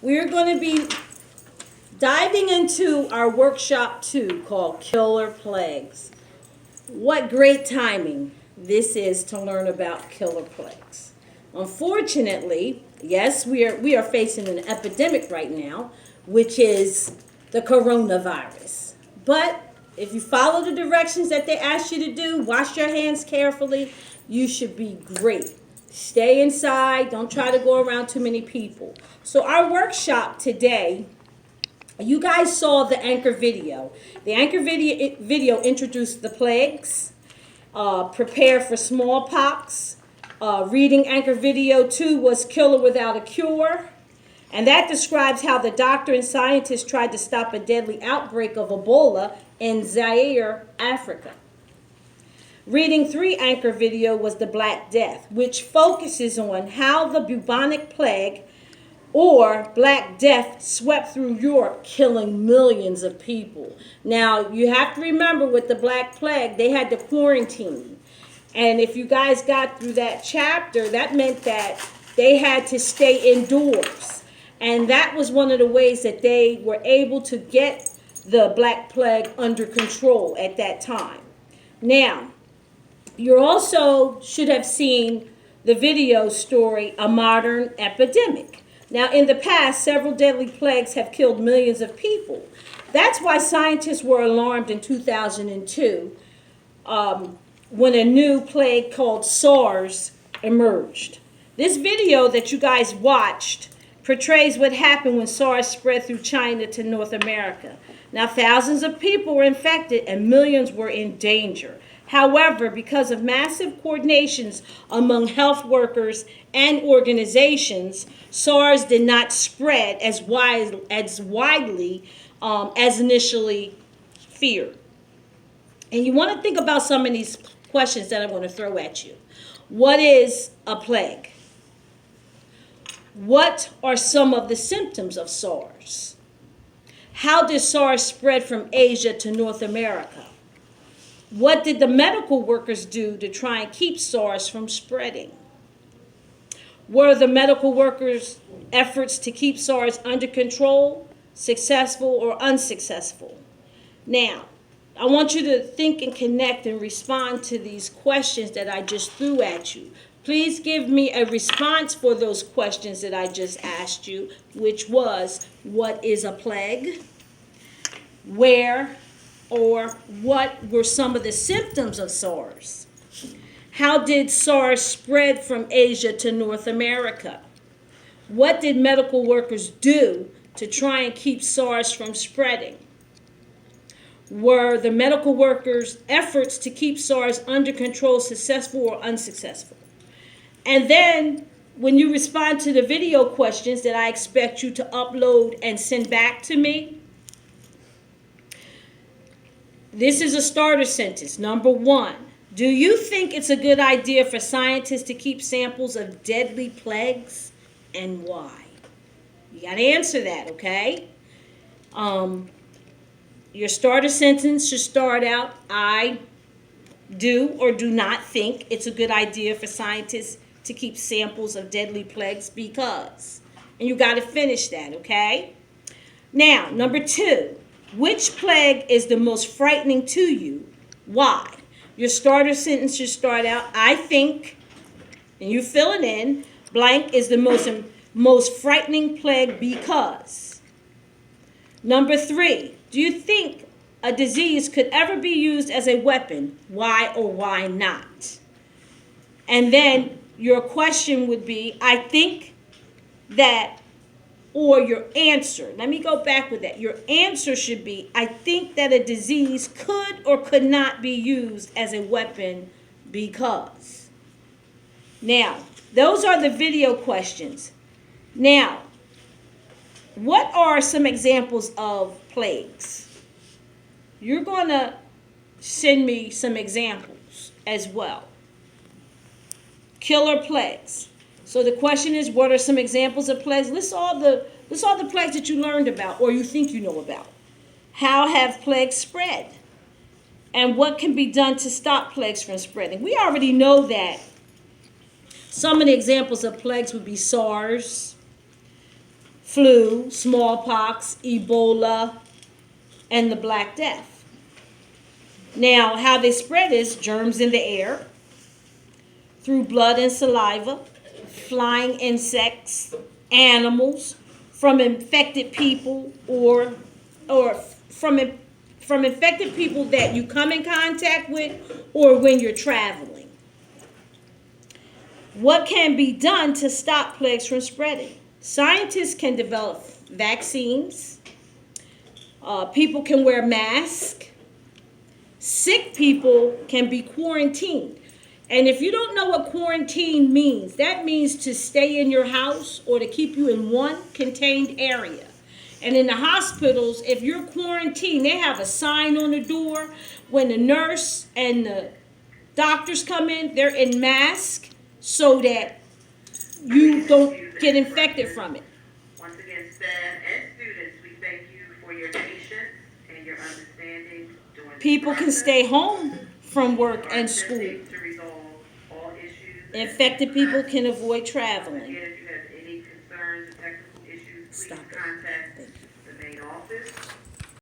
we're going to be diving into our workshop 2 called Killer Plagues. What great timing this is to learn about killer plagues. Unfortunately, yes, we are facing an epidemic right now, which is the coronavirus. But if you follow the directions that they ask you to do, wash your hands carefully, you should be great. Stay inside. Don't try to go around too many people. So our workshop today, you guys saw the anchor video. The anchor video introduced the plagues, prepare for smallpox. Reading anchor video 2 was Killer Without a Cure. And that describes how the doctor and scientists tried to stop a deadly outbreak of Ebola in Zaire, Africa. Reading 3 anchor video was The Black Death, which focuses on how the bubonic plague or Black Death swept through Europe, killing millions of people. Now, you have to remember with the Black Plague, they had to quarantine. And if you guys got through that chapter, that meant that they had to stay indoors. And that was one of the ways that they were able to get the Black Plague under control at that time. Now, you also should have seen the video story, A Modern Epidemic. Now, in the past, several deadly plagues have killed millions of people. That's why scientists were alarmed in 2002 when a new plague called SARS emerged. This video that you guys watched portrays what happened when SARS spread through China to North America. Now, thousands of people were infected and millions were in danger. However, because of massive coordinations among health workers and organizations, SARS did not spread as widely as initially feared. And you want to think about some of these questions that I'm going to throw at you. What is a plague? What are some of the symptoms of SARS? How did SARS spread from Asia to North America? What did the medical workers do to try and keep SARS from spreading? Were the medical workers' efforts to keep SARS under control successful or unsuccessful? Now, I want you to think and connect and respond to these questions that I just threw at you. Please give me a response for those questions that I just asked you, which was, what is a plague? Where or what were some of the symptoms of SARS? How did SARS spread from Asia to North America? What did medical workers do to try and keep SARS from spreading? Were the medical workers' efforts to keep SARS under control successful or unsuccessful? And then when you respond to the video questions that I expect you to upload and send back to me, this is a starter sentence. Number 1, do you think it's a good idea for scientists to keep samples of deadly plagues, and why? You got to answer that, okay? Your starter sentence should start out, I do or do not think it's a good idea for scientists to keep samples of deadly plagues because. And you got to finish that, okay? Now, number 2. Which plague is the most frightening to you? Why? Your starter sentence should start out, I think, and you fill it in, blank is the most frightening plague because. Number 3, do you think a disease could ever be used as a weapon? Why or why not? And then your question would be, I think that, or your answer. Let me go back with that. Your answer should be, I think that a disease could or could not be used as a weapon because. Now, those are the video questions. Now, what are some examples of plagues? You're going to send me some examples as well. Killer plagues. So the question is, what are some examples of plagues? List all the plagues that you learned about or you think you know about. How have plagues spread? And what can be done to stop plagues from spreading? We already know that some of the examples of plagues would be SARS, flu, smallpox, Ebola, and the Black Death. Now, how they spread is germs in the air, through blood and saliva, flying insects, animals, from infected people, or from infected people that you come in contact with, or when you're traveling. What can be done to stop plagues from spreading? Scientists can develop vaccines. People can wear masks. Sick people can be quarantined. And if you don't know what quarantine means, that means to stay in your house or to keep you in one contained area. And in the hospitals, if you're quarantined, they have a sign on the door. When the nurse and the doctors come in, they're in mask so that you don't get infected from it. Once again, staff and students, we thank you for your patience and your understanding during this People can process. stay home from work and school. To resolve all issues. Infected people can avoid Again, traveling. if you have any concerns or technical issues, please Stop it. contact Thank you.